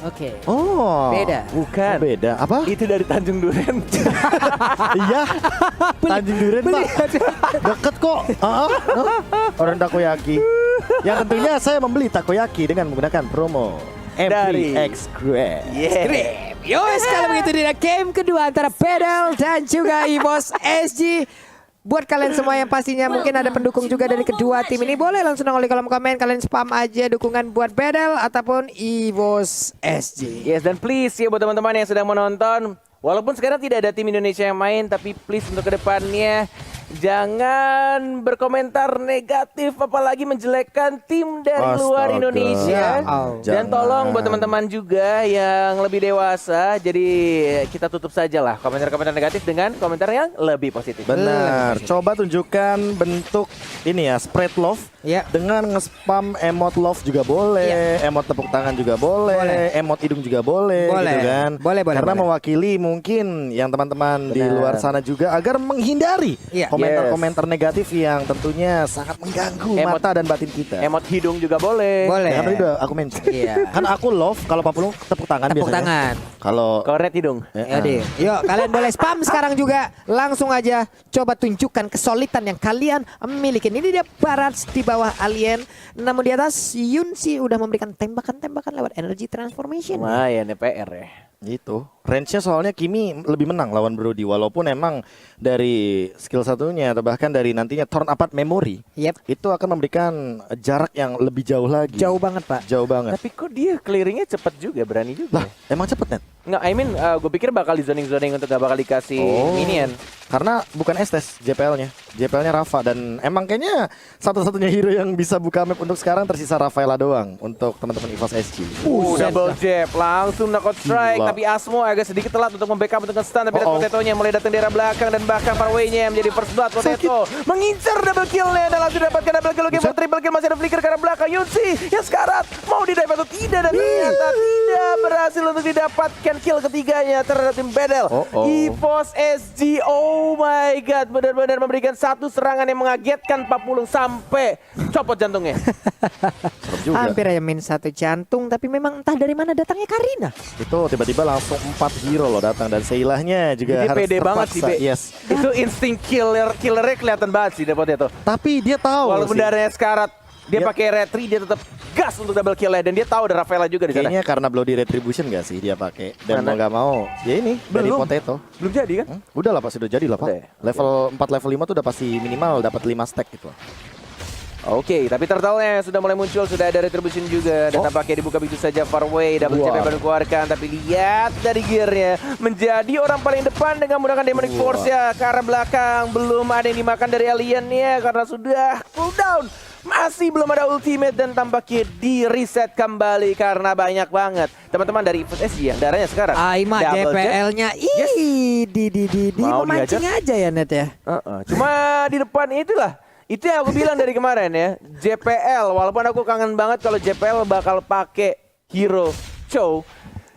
Oke. Oh. Beda. Bukan. Beda. Apa? Itu dari Tanjung Duren. Iya. Tanjung Duren, Pak. Deket kok. Orang takoyaki. Yang tentunya saya membeli takoyaki dengan menggunakan promo Dari MVX Grab. Yeah. Yowes, kalau begitu dia game kedua antara Pedal dan juga EVOS SG. Buat kalian semua yang pastinya mungkin ada pendukung juga dari kedua tim ini, boleh langsung nongol di kolom komen, kalian spam aja dukungan buat Pedal ataupun EVOS SG. Yes, dan please ya buat teman-teman yang sedang menonton, walaupun sekarang tidak ada tim Indonesia yang main, tapi please untuk kedepannya jangan berkomentar negatif apalagi menjelekkan tim dari luar Astaga. Indonesia. Dan Jangan. tolong buat teman-teman juga yang lebih dewasa, jadi kita tutup saja lah komentar-komentar negatif dengan komentar yang lebih positif. Benar. Coba tunjukkan bentuk ini ya, spread love. Ya. Dengan nge-spam emot love juga boleh, emot tepuk tangan juga boleh, emot hidung juga boleh, Boleh. gitu kan. Boleh. Karena mewakili mungkin yang teman-teman di Benar. luar sana juga agar menghindari Iya. komentar-komentar negatif yang tentunya sangat mengganggu Emot- mata dan batin kita. Emot hidung juga boleh. Boleh. Ya, kan tadi udah aku mention. Iya. Kan aku love kalau Papulung tepuk tangan Tepuk biasanya. tangan. Kalau Kornet hidung. Ya deh. Yuk, kalian boleh spam sekarang juga. Langsung aja coba tunjukkan kesulitan yang kalian miliki. Ini dia Barat di bawah Alien. Namun di atas Yunsi udah memberikan tembakan-tembakan lewat energy transformation. Lumayan ya PR ya. Gitu. Range-nya soalnya Kimi lebih menang lawan Brody walaupun emang dari skill satunya atau bahkan dari nantinya turn apart memory Yep. itu akan memberikan jarak yang lebih jauh lagi. Jauh banget, Pak. Jauh banget. Tapi kok dia clearingnya cepet juga, berani juga. Lah, emang cepet Net? Nggak, I mean gue pikir bakal di zoning-zoning untuk gak bakal dikasih minion. Karena bukan Estes JPL-nya. JPL-nya Rafa dan emang kayaknya satu-satunya hero yang bisa buka map untuk sekarang tersisa Rafaela doang untuk teman-teman EVOS SG. Double jab, langsung knockout strike. Gila. Tapi Asmo agak sedikit telat untuk membackup untuk stun. Tapi Oh-oh. Potato-nya mulai datang dari arah belakang. Dan bahkan Farway-nya yang menjadi first blood Potato mengincar double kill-nya. Dan langsung dapatkan double kill. Game triple kill, masih ada flicker ke arah belakang. Yunsi yang sekarat mau didive atau tidak. Dan ternyata tidak berhasil untuk didapatkan kill ketiganya terhadap tim Bedel. Oh-oh. EVOS SG, oh my god, benar-benar memberikan satu serangan yang mengagetkan Papulung sampai copot jantungnya. Serem juga. Hampir aja min satu jantung, tapi memang entah dari mana datangnya Karina. Itu tiba-tiba langsung 4 hero loh datang dan Seilahnya juga Dia harus pede banget sih, terpaksa. Be. Yes. Itu insting killernya kelihatan banget sih dari Potato. Tapi dia tahu Walaupun sih. darahnya sekarat, dia Dia- pakai retri, dia tetap gas untuk double kill-nya. Dan dia tahu ada Rafaela juga di sana. Kayaknya karena Bloody Retribution gak sih dia pakai dan Mana? mau gak mau ya ini dari Belum. Potato. Belum jadi kan? Udah lah Pak, sudah jadi lah Pak. Udah ya? Level 4 level 5 tuh udah pasti minimal dapat 5 stack gitu. Oke, tapi turtle-nya sudah mulai muncul, sudah ada retribution juga. Dan tampaknya dibuka begitu saja Farway, double Wah. jab yang baru keluarkan. Tapi lihat dari gearnya, menjadi orang paling depan dengan menggunakan Demonic Wah. Force ya. Ke arah belakang, belum ada yang dimakan dari alien-nya karena sudah cooldown. Masih belum ada ultimate dan tampaknya di reset kembali karena banyak banget teman-teman dari EVOS SG yang darahnya sekarang. Aima double jab. JPL-nya di Mau memancing aja ya Net ya. Cuma di depan itulah. Itu yang aku bilang dari kemarin ya. JPL, walaupun aku kangen banget kalau JPL bakal pakai hero Chow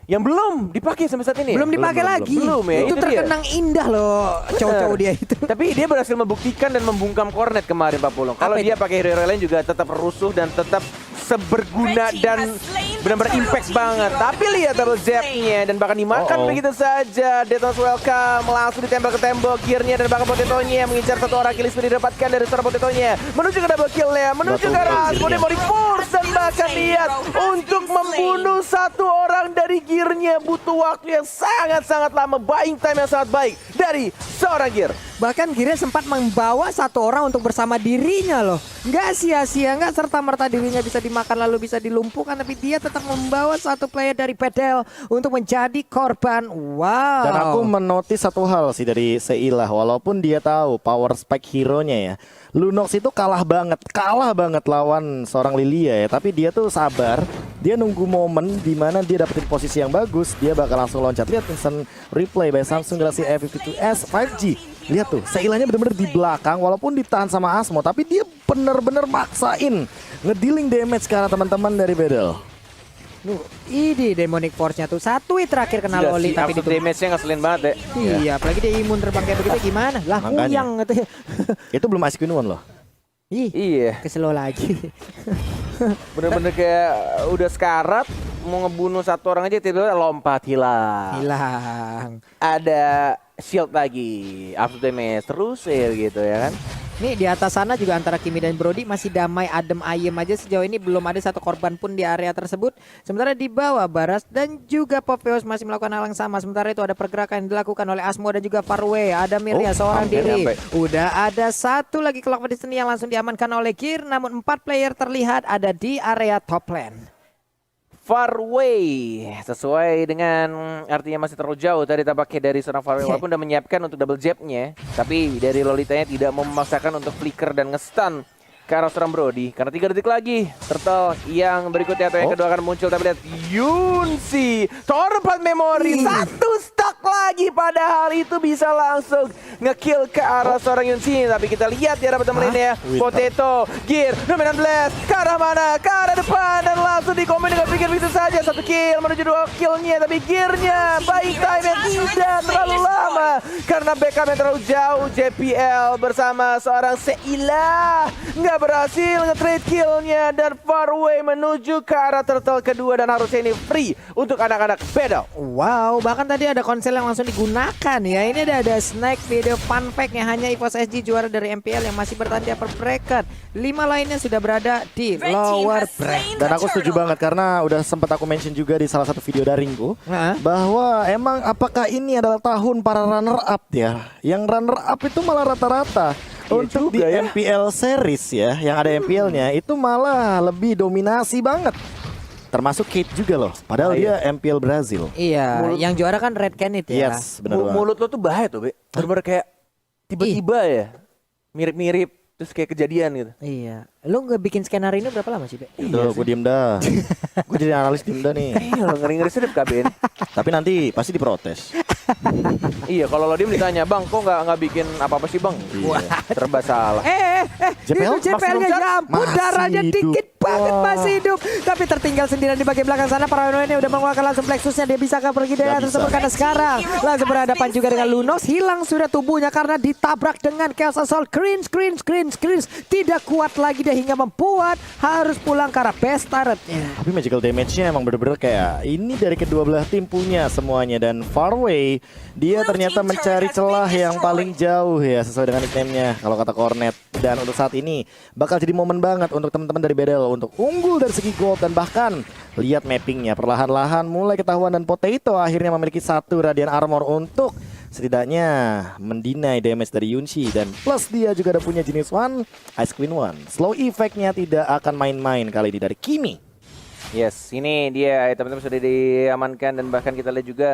yang belum dipakai sampai saat ini. Belum dipakai belum, lagi. belum ya, Itu itu dia. terkenang indah loh cowok-cowok dia itu. Tapi dia berhasil membuktikan dan membungkam Cornet kemarin Pak Pulung. Kalau Apa dia pakai hero lain juga tetap rusuh dan tetap seberguna dan benar-benar impact banget. Tapi lihat double jab-nya dan bahkan dimakan begitu saja. Detona's welcome langsung ditembak ke tembok gearnya dan bahkan Potatonya mengincar satu orang kill speed didapatkan dari seorang Potatonya menuju ke double kill-nya, menuju ke arah Demonic Force dan bahkan lihat untuk membunuh satu orang dari gearnya butuh waktu yang sangat-sangat lama, buying time yang sangat baik dari seorang gear. Bahkan Gira sempat membawa satu orang untuk bersama dirinya loh. Nggak sia-sia, nggak serta-merta dirinya bisa dimakan lalu bisa dilumpuhkan. Tapi dia tetap membawa satu player dari Pedel untuk menjadi korban. Wow. Dan aku menotis satu hal sih dari Seilah, walaupun dia tahu power spike hero-nya ya. Lunox itu kalah banget lawan seorang Lilia ya. Tapi dia tuh sabar, dia nunggu momen di mana dia dapetin posisi yang bagus, dia bakal langsung loncat. Lihat instant replay by Samsung Galaxy A52s 5G. Lihat tuh, Seilahnya bener-bener di belakang walaupun ditahan sama Asmo, tapi dia bener-bener maksain ngedealing damage ke arah teman-teman dari Bedel. Ini Demonic Force-nya tuh satu terakhir kena Sudah loli si tapi absolute ditutup. damage-nya ngeselin banget ya. Iya, apalagi dia imun terbang kayak begitu gimana? Lah, Makanya. kuyang gitu. Itu belum Ice Queen One loh. Ih, Iya, keselo lagi. bener-bener kayak udah sekarat, mau ngebunuh satu orang aja tiba-tiba lompat hilang. Ada shield lagi, up damage terus ya gitu ya kan. Nih di atas sana juga antara Kimi dan Brody masih damai adem ayem aja, sejauh ini belum ada satu korban pun di area tersebut. Sementara di bawah Baras dan juga Popheus masih melakukan hal yang sama. Sementara itu ada pergerakan yang dilakukan oleh Asmo dan juga Farway. Ada Miria seorang diri. Udah ada satu lagi Clock Destiny yang langsung diamankan oleh Gear. Namun 4 player terlihat ada di area top lane. Farway sesuai dengan artinya masih terlalu jauh tadi tampaknya dari seorang Farway walaupun udah menyiapkan untuk double jabnya, tapi dari Lolitanya tidak mau memaksakan untuk flicker dan nge-stun ke arah seorang Brody karena 3 detik lagi Turtle yang berikutnya atau yang kedua akan muncul. Tapi lihat Yunsi Torpat Memory satu stuck lagi, padahal itu bisa langsung nge-kill ke arah seorang Yunsi. Tapi kita lihat ya dapat temen ini ya, Potato Gear Dominant Blast ke arah mana? Ke arah depan dan langsung dikomen dengan pikir begitu saja. 1 kill menuju 2 killnya, tapi gearnya buying time yang tidak terlalu lama karena backup yang terlalu jauh. JPL bersama seorang Seila nggak berhasil nge-trade killnya dan Farway menuju ke arah turtle kedua dan harusnya ini free untuk anak-anak Battle. Wow, bahkan tadi ada konsel yang langsung digunakan ya. Ini ada snack video fun fact yang hanya EVOS SG juara dari MPL yang masih bertahan di upper bracket. 5 lainnya sudah berada di lower bracket. Dan aku setuju banget karena udah sempat aku mention juga di salah satu video daringku bahwa emang apakah ini adalah tahun para runner up ya? Yang runner up itu malah rata-rata untuk di MPL series ya, yang ada MPL-nya itu malah lebih dominasi banget. Termasuk Kate juga loh, padahal dia MPL Brazil. Iya, yang juara kan Red Canids ya. Yes, benar banget. Mulut lo tuh bahaya tuh, Be. Bener-bener kayak tiba-tiba ya, mirip-mirip terus kayak kejadian gitu. Iya. Lu nggak bikin skenario ini berapa lama sih, Be? Udah, gue diem dah. Gue jadi analis diem dah nih. Iya, ngeri-ngeri sedep KBN. Tapi nanti pasti diprotes. Iya, kalau lo diem ditanya, Bang, kok nggak bikin apa-apa sih, Bang? Wah, serba salah. JPL? Itu JPL-nya ya ampun, Masih darahnya hidup. dikit banget masih hidup. Tapi tertinggal sendirian di bagian belakang sana. Paranoia ini udah mengeluarkan langsung plexusnya. Dia bisa pergi dari atas tersebut karena sekarang langsung berhadapan juga dengan Lunox. Hilang sudah tubuhnya karena ditabrak dengan Chaos Assault. Cringe. Tidak kuat lagi dia hingga membuat harus pulang ke arah base turretnya. Tapi magical damage-nya emang bener-bener kayak ini dari kedua belah tim punya semuanya. Dan Farway dia ternyata mencari celah yang paling jauh ya sesuai dengan nickname-nya kalau kata Cornet. Dan untuk saat ini bakal jadi momen banget untuk teman-teman dari Battle untuk unggul dari segi gold. Dan bahkan lihat mappingnya perlahan-lahan mulai ketahuan dan Potato akhirnya memiliki 1 Radiant Armor untuk setidaknya mendinai damage dari Yunshi. Dan plus dia juga ada punya jenis One, Ice Queen One. Slow effect-nya tidak akan main-main kali ini dari Kimi. Yes, ini dia teman-teman sudah diamankan dan bahkan kita lihat juga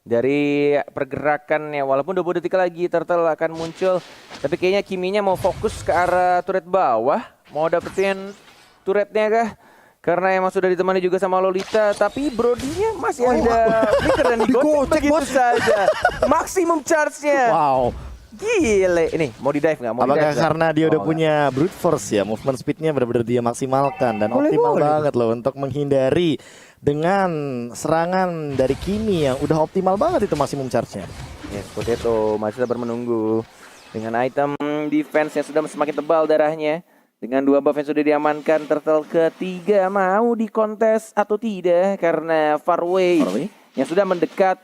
dari pergerakannya walaupun 20 detik lagi Turtle akan muncul, tapi kayaknya Kiminya mau fokus ke arah turret bawah, mau dapetin turretnya kah? Karena emang sudah ditemani juga sama Lolita, tapi Brody-nya masih ada flicker dan digocek begitu saja. Maksimum charge-nya. Wow. Gile, ini mau di dive nggak? Apakah karena dia udah punya brute force ya, movement speednya benar-benar dia maksimalkan dan optimal banget loh untuk menghindari dengan serangan dari Kimi yang udah optimal banget itu maksimum charge-nya. Yes, Potato masih sabar menunggu dengan item defense yang sudah semakin tebal darahnya. Dengan 2 buff yang sudah diamankan, Turtle ketiga mau dikontes atau tidak karena Farway yang sudah mendekat,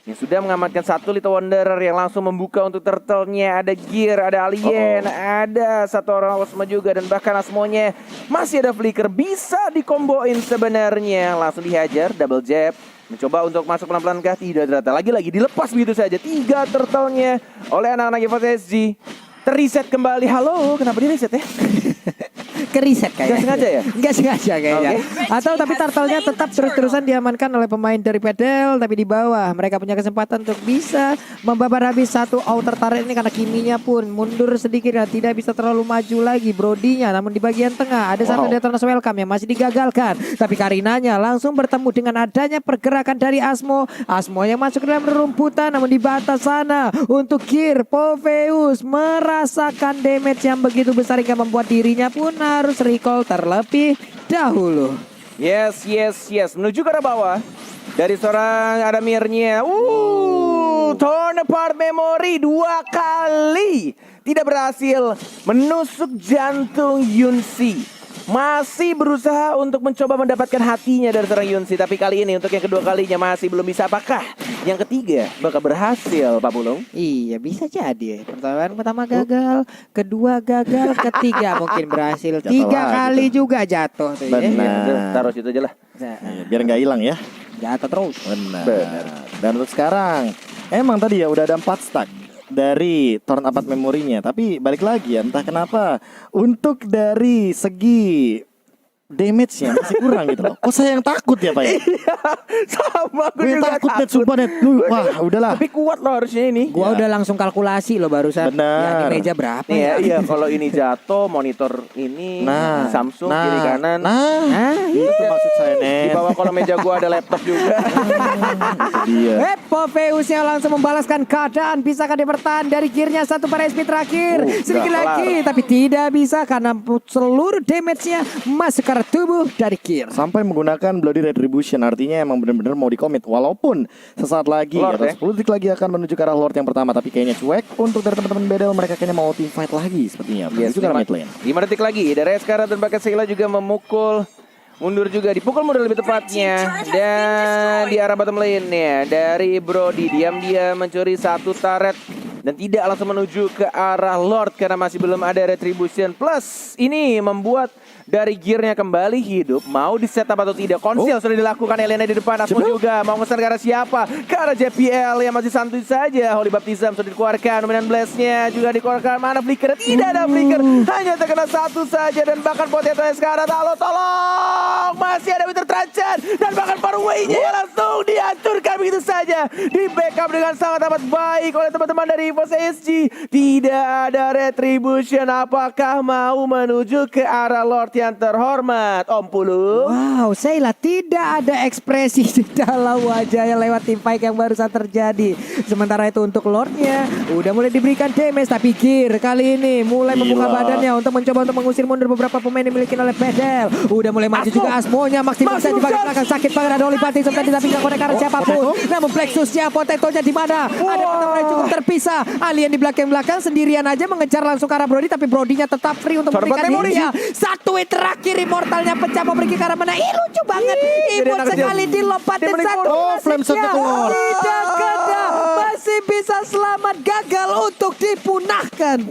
yang sudah mengamankan 1 Little Wanderer yang langsung membuka untuk Turtle-nya. Ada Gear, ada Alien, ada 1 orang Osmo juga dan bahkan Asmonya masih ada flicker, bisa dikomboin sebenarnya. Langsung dihajar, double jab. Mencoba untuk masuk pelan-pelan kah? Tidak ternyata. Lagi-lagi dilepas begitu saja. 3 Turtle-nya oleh anak-anak EVOS SG. Terreset kembali. Halo, kenapa di reset ya? Keriset kayaknya. Gak sengaja ya? Gak sengaja kayaknya. Atau tapi turtle-nya tetap terus-terusan diamankan oleh pemain dari Pedel, tapi di bawah mereka punya kesempatan untuk bisa membabar habis 1 outer turret ini karena Kiminya pun mundur sedikit dan tidak bisa terlalu maju lagi Brody-nya. Namun di bagian tengah ada 1 Detona's Welcome yang masih digagalkan. Tapi Karinanya langsung bertemu dengan adanya pergerakan dari Asmo. Asmo yang masuk ke dalam rumputan namun di batas sana untuk Gear. Popheus merasakan damage yang begitu besar hingga membuat dirinya pun harus recall terlebih dahulu. Yes. Menuju ke arah bawah. Dari seorang Adamirnya. Torn apart memory 2 kali. Tidak berhasil menusuk jantung Yunsi. masih berusaha untuk mencoba mendapatkan hatinya dari seorang Yunsi. Tapi kali ini untuk yang kedua kalinya masih belum bisa. Apakah yang ketiga bakal berhasil, Pak Pulung? Iya bisa jadi. Pertanyaan pertama gagal, kedua gagal, ketiga mungkin berhasil. Jatuh 3 lagi kali tuh. juga jatuh tuh ya. Benar. Taruh situ aja lah. Iya, biar nggak hilang ya. Jatuh terus. Benar. Dan untuk sekarang, emang tadi ya udah ada 4 stack dari turn up memorinya. Tapi balik lagi ya, entah kenapa untuk dari segi damage-nya masih kurang gitu loh. Kok saya yang takut ya Pak ya? Sama Gue yang takut net, sumpah net. Wah udahlah. Tapi kuat loh harusnya ini. Gua udah langsung kalkulasi loh barusan. Benar. Ya, di meja berapa Iya, ya? iya kalau ini jatuh monitor ini Samsung kiri kanan. Itu maksud saya Di net. bawah kolom meja gua ada laptop juga. Iya. Epopeusnya langsung membalaskan keadaan. Bisakah dia bertahan dari gearnya satu pada SP terakhir? Sedikit udah lagi, tapi tidak bisa karena seluruh damage-nya masuk ke arah tubuh dari gear. Sampai menggunakan Bloody Retribution, artinya emang benar-benar mau dikomit. Walaupun sesaat lagi Lord, atau 10 detik lagi akan menuju ke arah Lord yang pertama, tapi kayaknya cuek untuk dari teman-teman Bedel. Mereka kayaknya mau team fight lagi sepertinya. Menuju ke arah mid lane. 5 detik lagi dari Eskara dan bahkan Sheila juga memukul mundur juga, dipukul mundur lebih tepatnya. Dan di arah bottom lane-nya dari Brody diam-diam mencuri satu turret dan tidak langsung menuju ke arah Lord karena masih belum ada Retribution. Plus ini membuat dari gearnya kembali hidup. Mau di setup atau tidak, konsil sudah dilakukan. Elena di depan, Asmo juga mau ngeser ke arah siapa? Ke arah JPL yang masih santuy saja. Holy Baptism sudah dikeluarkan, Dominant Blast-nya juga dikeluarkan. Mana flicker? Tidak ada flicker, hanya terkena satu saja. Dan bahkan Potato-nya sekarang tolong, masih ada Winter Trajan. Dan bahkan Parway-nya yang langsung dihancurkan begitu saja. Di backup dengan sangat amat baik oleh teman-teman dari EVOS SG. Tidak ada Retribution. Apakah mau menuju ke arah Lord yang terhormat, Om Pulung? Wow, Sheila tidak ada ekspresi di dalam wajahnya lewat tim fight yang barusan terjadi. Sementara itu untuk Lordnya udah mulai diberikan damage, tapi Gear kali ini mulai membuka badannya untuk mencoba untuk mengusir mundur beberapa pemain yang dimiliki oleh Bedel. Udah mulai maju juga Asmonya, Maxim bisa di bagian belakang, sakit banget ada Holy Baptism tadi tapi nggak konek karena siapapun. Namun Plexusnya, Potatonya di mana? Ada pertemuan yang cukup terpisah. Alien di belakang sendirian aja mengejar langsung ke arah Brody, tapi Brody-nya tetap free untuk memberikan hitnya. Satu hit terakhir, Immortalnya pecah mau pergi ke arah mana? Ih lucu banget. Imut sekali dilompatin satu. Flame shot keluar. Tidak kena. Masih bisa selamat, gagal untuk dipunahkan.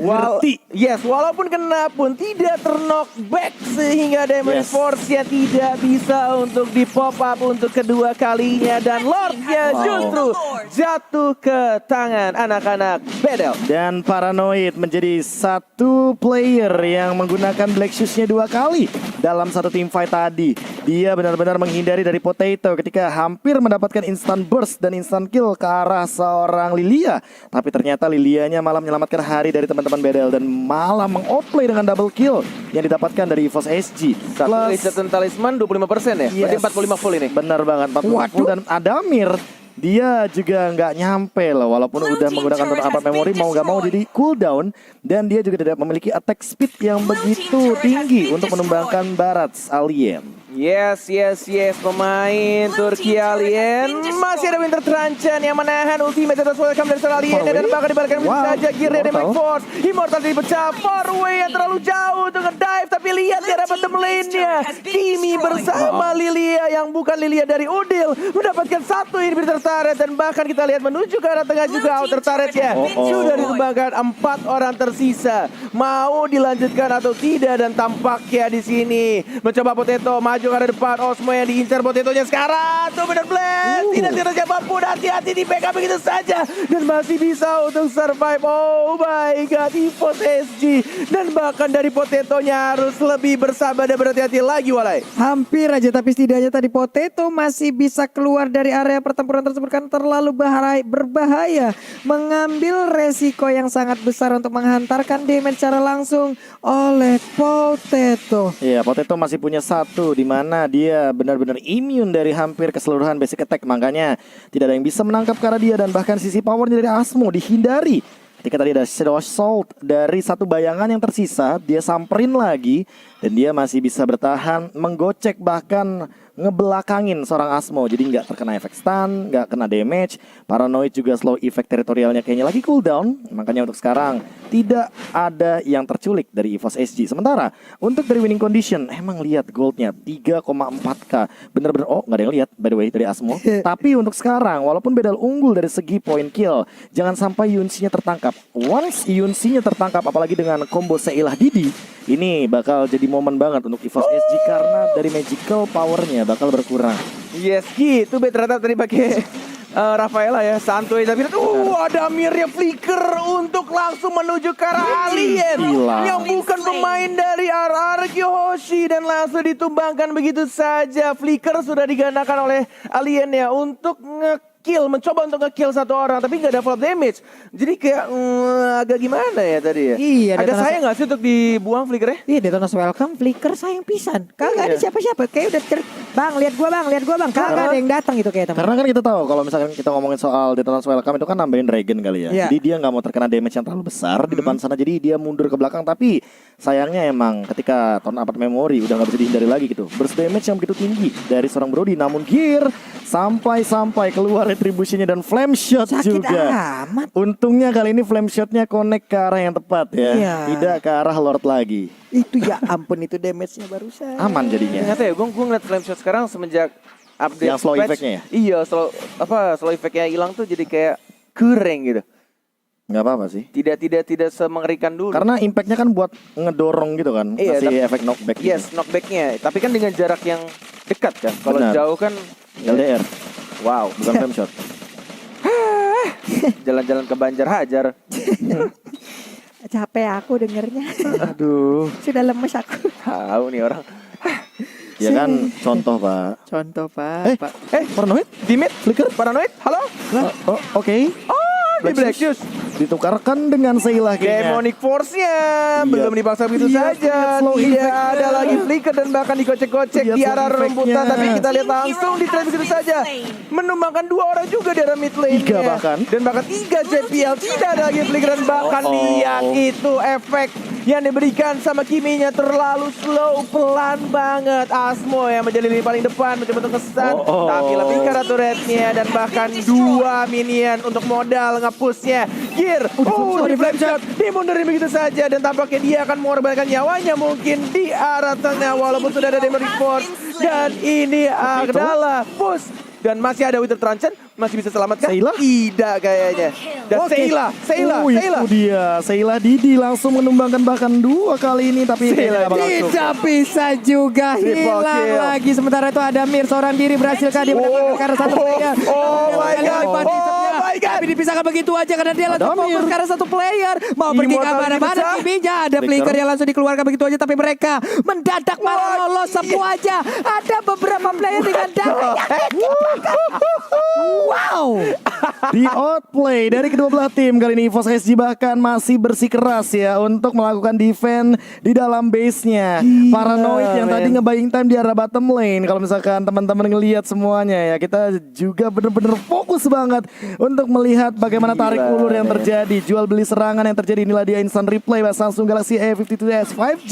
Walaupun kena pun tidak terknock back sehingga Diamond Force-nya tidak bisa untuk di pop up untuk kedua kalinya dan Lord-nya justru jatuh ke tangan anak-anak Bedel. Dan Paranoid menjadi satu player yang menggunakan Black Shoes-nya 2 kali dalam satu team fight tadi. Dia benar-benar menghindari dari Potato ketika hampir mendapatkan instant burst dan instant kill ke arah seorang Lilia. Tapi ternyata Lilianya malah menyelamatkan hari dari teman-teman Bedel dan malah mengoutplay dengan double kill yang didapatkan dari EVOS SG. Satu Reset Talisman 25% ya? Berarti 45 full ini? Benar banget, 45 full. Dan Adamir dia juga nggak nyampe loh, walaupun udah menggunakan total memori mau nggak mau jadi cooldown, dan dia juga tidak memiliki attack speed yang begitu tinggi untuk menumbangkan Barats Alien. Yes, pemain Turki Alien. Masih ada Winter Tranchan yang menahan ultimate atas welcome dari seorang Alien. Dan bakal dibalikan saja gear dari Main Force. Immortal dipecah, Farway yang terlalu jauh dengan dive. Tapi lihat di arah bottom lane-nya, Kimi bersama Lilia yang bukan Lilia dari Udil mendapatkan satu inhibitor turret. Dan bahkan kita lihat menuju ke arah tengah juga outer turret-nya. Sudah ditumbangkan 4 orang tersisa. Mau dilanjutkan atau tidak? Dan tampaknya di sini mencoba Potato maju ke arah depan. Osmo yang diincar Potatonya sekarang. Dominant Blast. Tidak ada siapapun. Hati-hati di backup begitu saja. Dan masih bisa untuk survive. Oh my god. EVOS SG. Dan bahkan dari Potatonya harus lebih bersabar dan berhati-hati lagi, Walai. Hampir aja, tapi setidaknya tadi Potato masih bisa keluar dari area pertempuran tersebut kan terlalu berbahaya. Mengambil resiko yang sangat besar untuk menghantarkan damage secara langsung oleh Potato. Iya, Potato masih punya satu di mana dia benar-benar immune dari hampir keseluruhan basic attack. Makanya tidak ada yang bisa menangkap ke arah dia, dan bahkan sisi powernya dari Asmo dihindari. Ketika tadi ada Shadow Assault dari satu bayangan yang tersisa, dia samperin lagi dan dia masih bisa bertahan, menggocek bahkan ngebelakangin seorang Asmo. Jadi nggak terkena efek stun, nggak kena damage. Paranoid juga slow effect teritorialnya kayaknya lagi cooldown. Makanya untuk sekarang tidak ada yang terculik dari EVOS SG. Sementara untuk dari winning condition, emang lihat goldnya 3,4k. Bener-bener, oh nggak ada yang lihat by the way dari Asmo. Tapi untuk sekarang, walaupun Bedel unggul dari segi point kill, jangan sampai Yunsi-nya tertangkap. Once Yunsi-nya tertangkap, apalagi dengan combo Seilah Didi, ini bakal jadi momen banget untuk EVOS SG karena dari magical powernya bakal berkurang. Yes, gitu bet ternyata tadi pakai Rafaela ya, santuy tapi ada Mirnya flicker untuk langsung menuju ke arah alien Gila. yang bukan pemain dari RR Kyoshi dan langsung ditumbangkan begitu saja. Flicker sudah digandakan oleh alien ya untuk mencoba untuk nge-kill satu orang tapi nggak ada follow damage. Jadi kayak agak gimana ya tadi ya? Iya, Agak sayang nggak sih untuk dibuang flickernya? Iya, Detonas welcome, flicker sayang pisan. Kagak ada siapa-siapa. Kayak udah bang, lihat gua bang. Kagak ada yang datang itu kayak teman. Karena kan kita tahu kalau misalkan kita ngomongin soal Detonas Welcome itu kan nambahin Dragon kali ya. Iya. Jadi dia nggak mau terkena damage yang terlalu besar di depan sana. Jadi dia mundur ke belakang. Tapi sayangnya emang ketika turn up memory udah nggak bisa dihindari lagi gitu. Burst damage yang begitu tinggi dari seorang Brody. Namun gear sampai keluar retribusinya dan flame shot Sakit juga. amat. Untungnya kali ini flame shotnya connect ke arah yang tepat ya. Iya. Tidak ke arah Lord lagi. Itu ya ampun itu damage-nya barusan. Aman jadinya. Ternyata ya, gue ngeliat flame shot sekarang semenjak update Yang slow patch, effect-nya ya? Iya, slow effect-nya hilang tuh jadi kayak kering gitu. Nggak apa-apa sih. Tidak semengerikan dulu. Karena impactnya kan buat ngedorong gitu kan. Iya, Masih efek knockback gitu. yes, knockback-nya. Tapi kan dengan jarak yang dekat kan. Kalau Benar. jauh kan LDR. wow, Bukan flame shot. jalan-jalan ke Banjar Hajar. Capek aku dengernya. Aduh, Sudah lemes aku. tahu nih orang. Ya kan contoh Pak. Contoh Pak. Pak. Paranoid? Dimit, flicker, paranoid, halo? Oh, oke. Di Black Shoes. Ditukarkan dengan Seilah kayaknya. Demonic Force-nya belum dipaksa begitu Iya, saja. slow Tidak effect-nya. ada lagi flicker dan bahkan dikocek-kocek Iya, di slow arah rumputan. effect-nya. Tapi kita lihat langsung di trap begitu saja. Menumbangkan 2 orang juga di arah mid lane-nya. 3 bahkan. Dan bahkan 3 JPL. Tidak ada lagi flicker dan bahkan lihat itu efek yang diberikan sama Kiminya terlalu slow, pelan banget. Asmo yang menjadi lini paling depan mencoba untuk kesan. Tapi lebih ke arah turretnya dan bahkan 2 minion untuk modal nge-pushnya. Gear, di flame shot, dimundurin begitu saja dan tampaknya dia akan mengorbankan nyawanya mungkin di arah tengah walaupun sudah ada Demonic Force dan ini adalah push dan masih ada Wither Truncheon, masih bisa selamatkan? Seilah? Tidak kayaknya. Dan Oke. Seilah. Itu dia. Seilah Didi langsung menumbangkan bahkan 2 kali ini tapi Seilah kayaknya nggak bakal cukup. Tidak bisa juga Triple hilang kill. lagi. Sementara itu ada Mir seorang diri berhasilkah dia mendapatkan karena satu player. Oh my God. Oh my God. Tapi dipisahkan begitu aja karena dia langsung Ada fokus Mir. karena satu player. Mau pergi Immortal kemana-mana pecah. Kiminya. Ada flicker yang langsung dikeluarkan begitu aja tapi mereka mendadak malah lolos semua aja. Ada beberapa player dengan darah. Wow. Di outplay dari kedua belah tim kali ini EVOS SG bahkan masih bersikeras ya untuk melakukan defense di dalam base-nya. Paranoid yang tadi nge-buying time di arah bottom lane. Kalau misalkan teman-teman ngelihat semuanya ya, kita juga bener-bener fokus banget untuk melihat bagaimana tarik ulur yang terjadi, jual beli serangan yang terjadi. Inilah dia instant replay Samsung Galaxy A52s 5G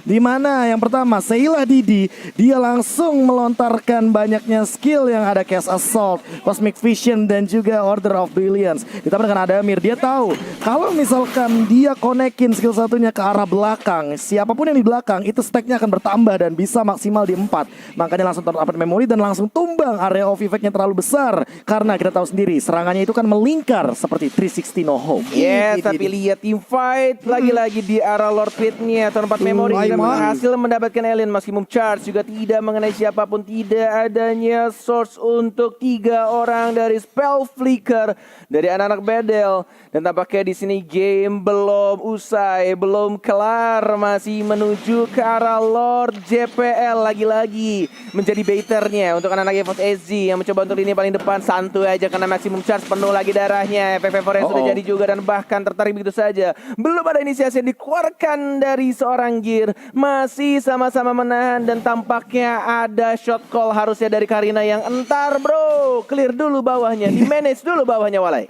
di mana yang pertama Seilah Didi dia langsung melontarkan banyaknya skill yang ada Chaos Assault, Cosmic Vision dan juga Order of Brilliance. Ditambah dengan Adamir, dia tahu kalau misalkan dia konekin skill satunya ke arah belakang, siapapun yang di belakang itu stacknya akan bertambah dan bisa maksimal di 4. Makanya langsung turn up memory dan langsung tumbang area of effect-nya terlalu besar karena kita tahu sendiri serangannya itu kan melingkar seperti 360 no hope. Yes, tapi lihat team fight lagi-lagi di arah Lord Pit-nya. Turn 4 memory tidak berhasil mendapatkan alien. Maximum charge juga tidak mengenai siapapun. Tidak adanya source untuk 3 orang dari spell flicker dari anak-anak Bedel. Dan tampaknya di sini game belum usai, belum kelar, masih menuju ke arah Lord JPL lagi-lagi menjadi baiternya untuk anak-anak EVOS SG yang mencoba untuk lini paling depan. Santuy aja karena maximum charge penuh lagi darahnya. FF Forest sudah jadi juga dan bahkan tertarik begitu saja. Belum ada inisiasi yang dikeluarkan dari seorang Gear. Masih sama-sama menahan dan tampaknya ada shot call harusnya dari Karina yang entar bro. Clear dulu bawahnya, di manage dulu bawahnya Walai.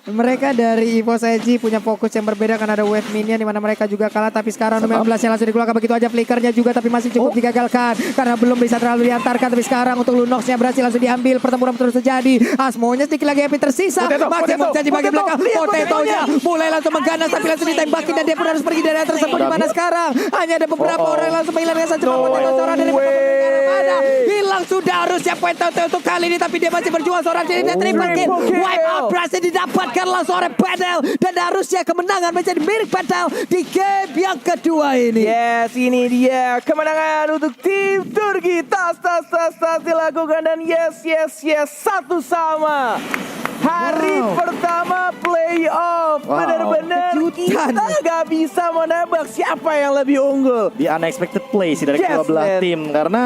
Mereka dari EVOS SG punya fokus yang berbeda karena ada wave minion di mana mereka juga kalah, tapi sekarang nomor 11 yang langsung dikeluarkan begitu aja, flickernya juga tapi masih cukup digagalkan karena belum bisa terlalu diantarkan. Tapi sekarang untuk Lunoxnya berhasil langsung diambil, pertempuran terus terjadi. Asmonya sedikit lagi happy tersisa, masih menjadi bagian belakang. Potetonya mulai langsung mengganas tapi langsung ditembakin dan dia pun harus pergi dari area tersebut. Di mana sekarang hanya ada beberapa orang yang langsung menghilangkan saja Potato seorang dari mana hilang sudah harusnya Potato untuk kali ini, tapi dia masih berjuang seorang diri dan triple kill. Wipe out berhasil didapatkan langsung oleh Battle dan harusnya kemenangan menjadi milik Battle di game yang kedua ini. Yes, ini dia kemenangan untuk tim Turki. Tas dilakukan dan yes, satu sama. Hari pertama playoff. Benar-benar kita gak bisa menebak siapa yang lebih unggul. Di unexpected play sih dari kedua Yes, belah man. tim, karena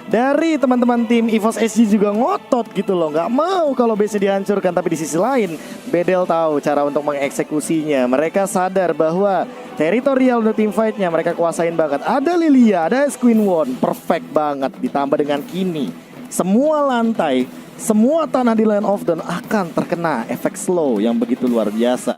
dari teman-teman tim EVOS SG juga ngotot gitu loh, nggak mau kalau base dihancurkan. Tapi di sisi lain Bedel tahu cara untuk mengeksekusinya. Mereka sadar bahwa teritorial untuk tim fightnya mereka kuasain banget. Ada Lilia, ada Queen Won, perfect banget. Ditambah dengan Kini, semua lantai, semua tanah di Land of Dawn akan terkena efek slow yang begitu luar biasa.